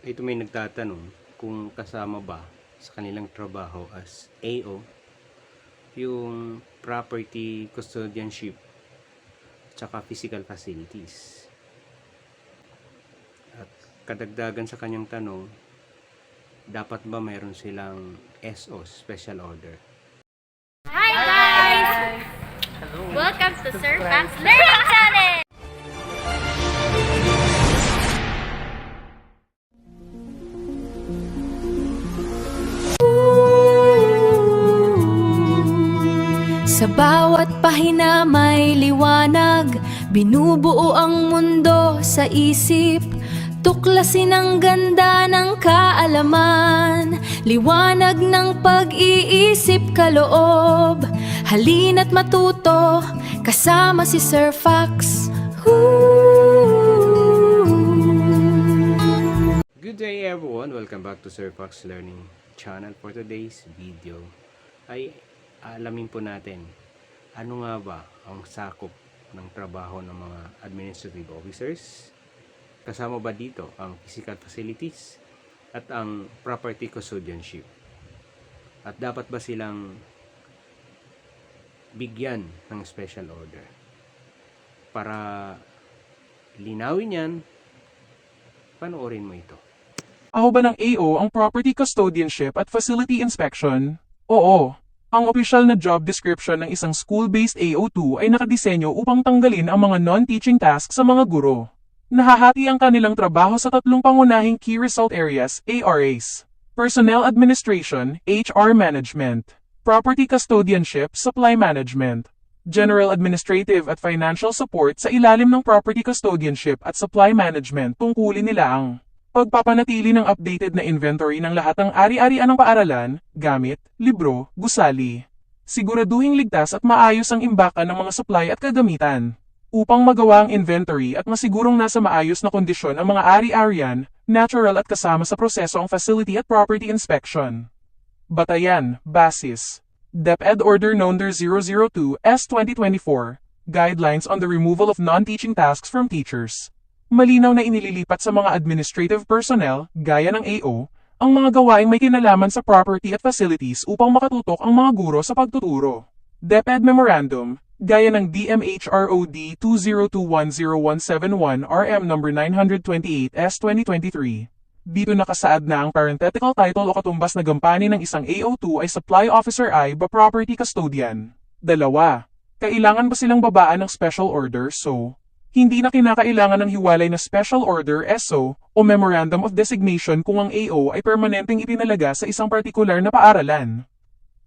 Ito may nagtatanong kung kasama ba sa kanilang trabaho as AO yung property custodianship tsaka physical facilities. At kadagdagan sa kanyang tanong, dapat ba mayroon silang SO, Special Order? Hi guys! Hello. Welcome to Sir Fans Learning Channel! Sa bawat pahina may liwanag, binubuo ang mundo sa isip. Tuklasin ang ganda ng kaalaman, liwanag ng pag-iisip kaloob. Halina't matuto, kasama si Sir Fox. Good day everyone! Welcome back to Sir Fox Learning Channel. For today's video ay alamin po natin ano nga ba ang sakop ng trabaho ng mga administrative officers. Kasama ba dito ang physical facilities at ang property custodianship? At dapat ba silang bigyan ng special order? Para linawin yan, panoorin mo ito. Ako ba ng AO ang property custodianship at facility inspection? Oo. Ang opisyal na job description ng isang school-based AO2 ay nakadisenyo upang tanggalin ang mga non-teaching tasks sa mga guro. Nahahati ang kanilang trabaho sa tatlong pangunahing key result areas, ARAs: Personnel Administration, HR Management; Property Custodianship, Supply Management; General Administrative at Financial Support sa ilalim ng Property Custodianship at Supply Management. Tungkulin nila ang pagpapanatili ng updated na inventory ng lahat ng ari-arian ng paaralan, gamit, libro, gusali. Siguraduhing ligtas at maayos ang imbakan ng mga supply at kagamitan. Upang magawa ang inventory at masigurong nasa maayos na kondisyon ang mga ari-arian, natural at kasama sa proseso ang facility at property inspection. Batayan, Basis. DepEd Order No. 002/S 2024, Guidelines on the Removal of Non-Teaching Tasks from Teachers. Malinaw na inililipat sa mga administrative personnel, gaya ng AO, ang mga gawaing may kinalaman sa property at facilities upang makatutok ang mga guro sa pagtuturo. DepEd Memorandum, gaya ng DMHROD 2021071 RM No. 928/S 2023. Dito nakasaad na ang parenthetical title o katumbas na gampanin ng isang AO2 ay Supply Officer I ba Property Custodian. 2. Kailangan ba silang babaan ng Special Order hindi na kinakailangan ng hiwalay na Special Order SO o Memorandum of Designation kung ang AO ay permanenteng ipinalaga sa isang partikular na paaralan.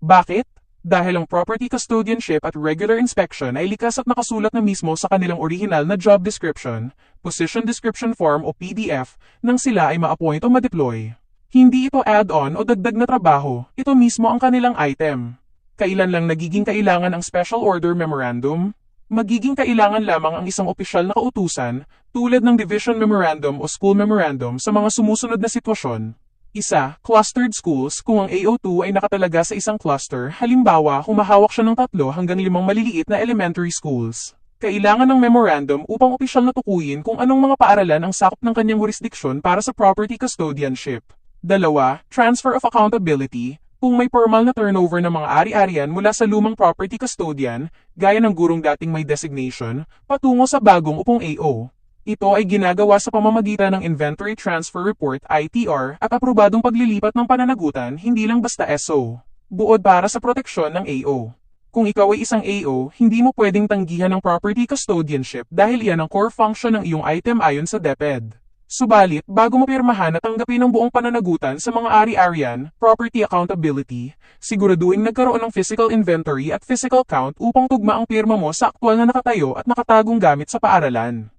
Bakit? Dahil ang Property Custodianship at Regular Inspection ay likas at nakasulat na mismo sa kanilang original na Job Description, Position Description Form o PDF, nang sila ay ma-appoint o ma-deploy. Hindi ito add-on o dagdag na trabaho, ito mismo ang kanilang item. Kailan lang nagiging kailangan ang Special Order Memorandum? Magiging kailangan lamang ang isang opisyal na kautusan, tulad ng Division Memorandum o School Memorandum sa mga sumusunod na sitwasyon. 1. Clustered schools. Kung ang AO2 ay nakatalaga sa isang cluster, halimbawa humahawak siya ng 3 hanggang 5 maliliit na elementary schools. Kailangan ng memorandum upang opisyal na tukuyin kung anong mga paaralan ang sakop ng kanyang jurisdiction para sa property custodianship. 2. Transfer of accountability. Kung may formal na turnover ng mga ari-arian mula sa lumang property custodian, gaya ng gurong dating may designation, patungo sa bagong upong AO. Ito ay ginagawa sa pamamagitan ng Inventory Transfer Report ITR at aprobadong paglilipat ng pananagutan, hindi lang basta SO. Buod para sa proteksyon ng AO. Kung ikaw ay isang AO, hindi mo pwedeng tanggihan ng property custodianship dahil iyan ang core function ng iyong item ayon sa DepEd. Subalit, bago mo pirmahan at tanggapin ang buong pananagutan sa mga ari-arian, property accountability, siguraduhin nagkaroon ng physical inventory at physical count upang tugma ang pirma mo sa aktwal na nakatayo at nakatagong gamit sa paaralan.